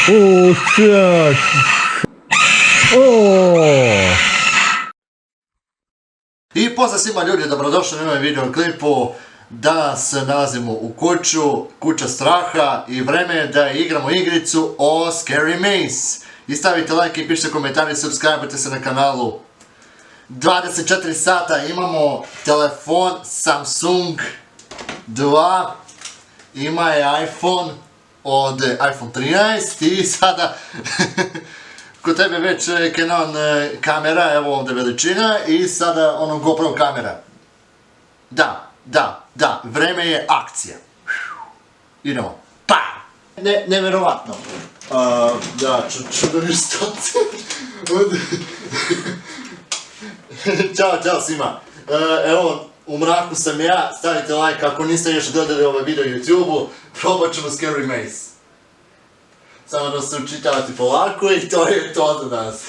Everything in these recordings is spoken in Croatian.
Oh shit! Oh! I pozdrav svima ljudi, dobrodošli u novom video klipu. Danas se nalazimo u kuća straha i vreme je da igramo igricu o Scary Maze. I stavite like i pišite komentari i subscribe-ite se na kanalu. 24 sata imamo telefon Samsung 2, ima je iPhone od iPhone 13 i sada kod tebe već Canon kamera, evo ovdje veličina i sada ono GoPro kamera. Da, vreme je akcija. Idemo, pa! Nevjerovatno. Da, čudovni stoci. Ćao svima. Evo, u mraku sam ja, stavite like ako niste još gledali ovaj video na YouTube-u, probat ćemo Scary Maze. Samo da se učitavati polako i to je to za danas.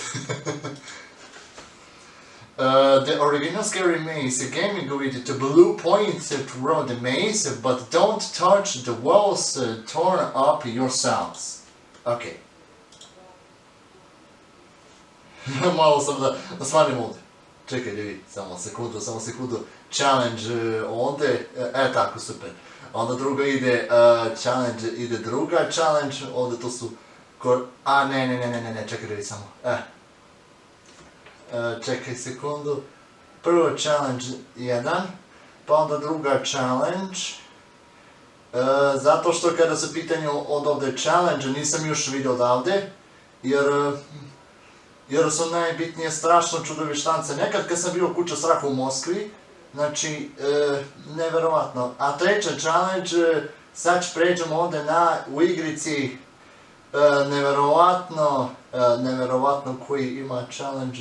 The original Scary Maze, a game with the blue point through the maze, but don't touch the walls, turn up your sounds. Ok. Malo sam da smanjim ovdje. Čekaj da vidim, samo sekundu. Challenge ovdje, tako super. Onda drugo ide, challenge, ide druga challenge, ovdje to su... ne, čekaj da vidim samo. Čekaj sekundu. Prvo challenge 1, pa onda druga challenge. Zato što kada su pitanju od ovdje challenge, nisam još vidio odavde, jer su najbitnije strašno čudovištance. Nekad kad sam bio u kuća straha u Moskvi, znači, neverovatno. A treća challenge, sad pređemo ovdje u igrici, neverovatno koji ima challenge.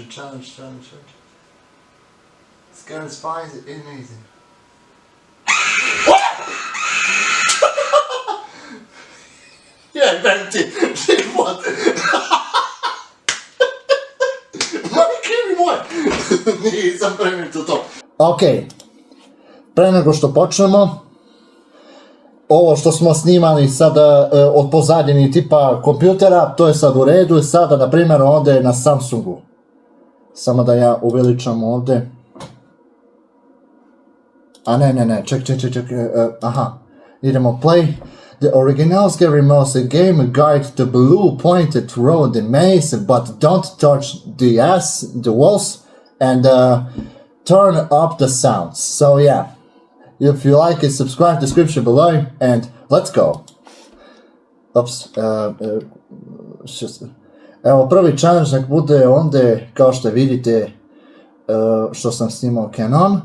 Scary Spies is amazing. Jebem ti, život! Majke mi moje! Nisam premijetio to. Ok, pre nego što počnemo, ovo što smo snimali sada od pozadnjeni tipa kompjutera, to je sad u redu i sada, na primjer, ovdje je na Samsungu. Samo da ja uveličam ovdje. A ne, ček, aha, idemo play. The original Scary Maze game guide the blue pointed through the maze, but don't touch the walls, and turn up the sounds. So yeah. If you like it, subscribe, description below, and let's go. Ups, evo prvi challenge nek bude ondje, kao što vidite, što sam snimao Canon.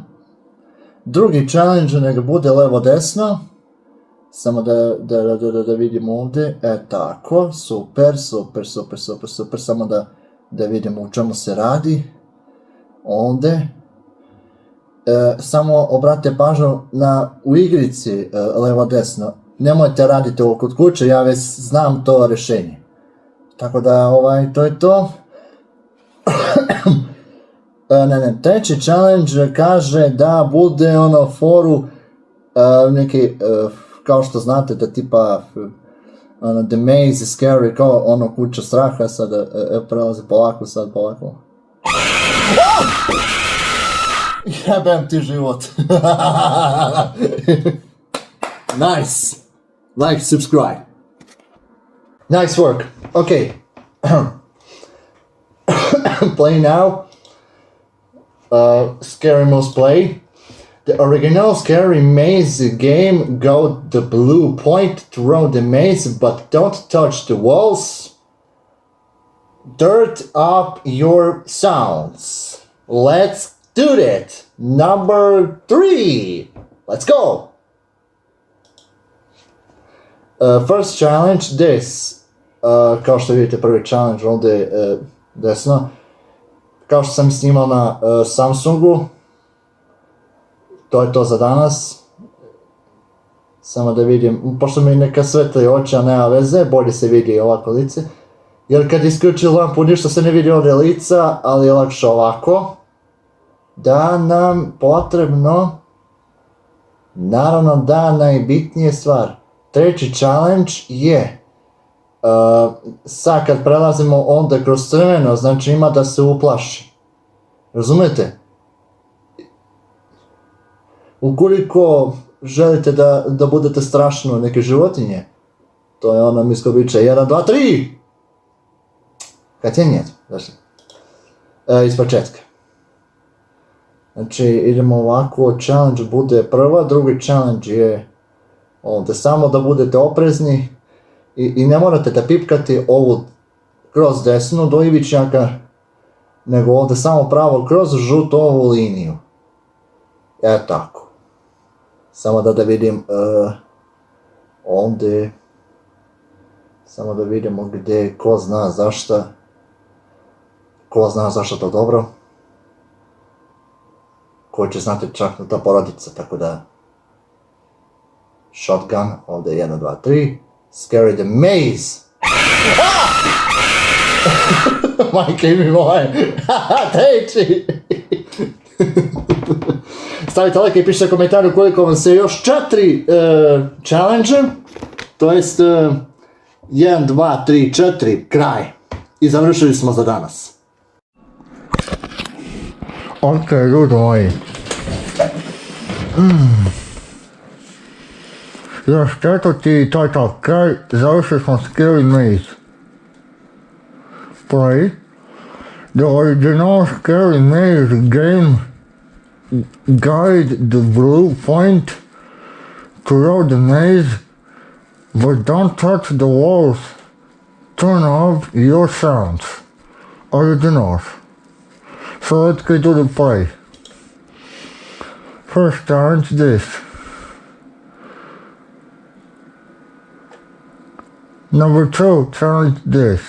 Drugi challenge nek bude levo desno, samo da vidimo ovdje, tako, super, samo da vidimo u čemu se radi, ovdje. Samo obratite pažnju u igrici levo desno, nemojte raditi ovo kod kuće, ja već znam to rješenje. Tako da to je to. Treći challenge kaže da bude foru neki, kao što znate da tipa The Maze is Scary, kao kuća straha, sad prelazi polako. Jebem ti život. Nice. Like, subscribe. Nice work. Okay. Play now. Scary Maze play. The original Scary Maze game go the blue point through the maze, but don't touch the walls. Dirt up your sounds. Let's do that. Number 3. Let's go. First challenge, this. Kao što vidite, prvi challenge ovdje desno. Kao što sam snimao na Samsungu. To je to za danas. Samo da vidim, pošto mi neka svetli oči, a nema veze, bolje se vidi ovako lice. Jer kad isključim lampu ništa se ne vidi ovdje lica, ali je lakše ovako. Da nam potrebno, naravno da najbitnije stvar, treći challenge je Sad kad prelazimo onda kroz crveno, znači ima da se uplaši. Razumete? Ukoliko želite da budete strašno neke životinje, to je ono miskobiće 1, 2, 3! Kad je njet, znači. Iz početka. Znači idemo ovako, challenge bude prva, drugi challenge je ovdje samo da budete oprezni i ne morate da pipkati ovu kroz desnu do ivičnjaka, nego ovdje samo pravo kroz žutu ovu liniju. Tako. Samo da vidim ovdje, samo da vidimo gdje, ko zna zašto to dobro. Ko će znati čak na ta porodica, tako da... Shotgun, ovdje 1, 2, 3. Scary the maze! Majke mi moje! Teči! Stavite like i pišite komentar koliko vam se još 4 challenge, to jest 1, 2, 3, 4, kraj. I završili smo za danas. Ok, ljudi moji. Još četvrti, to je to kraj, završili smo Scary Maze. Play. The original Scary Maze game guide the blue point through the maze, but don't touch the walls. Turn off your sounds. Originals. So let's get to the play. First challenge this. Number 2, challenge this.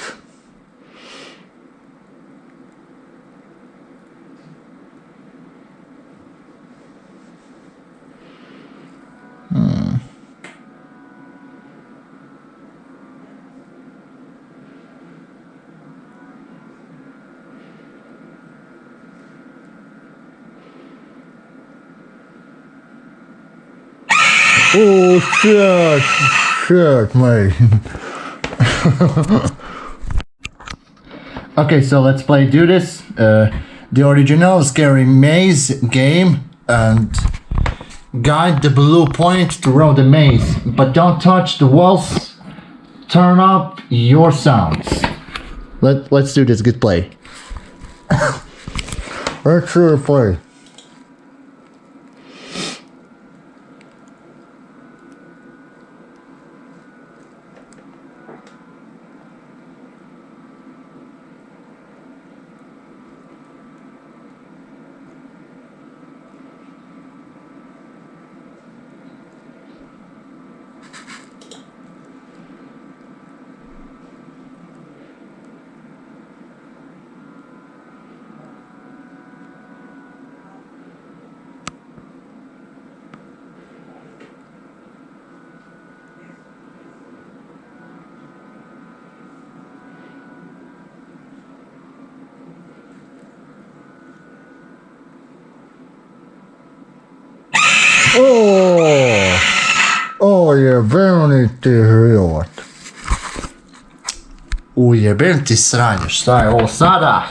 Oh shit, mate. Okay, so let's do this. The original Scary Maze game and guide the blue point through the maze, but don't touch the walls. Turn up your sounds. Let's do this. Good play. Let's do the play. O jebeni ti život. Ujebem ti sranje, šta je ovo sada?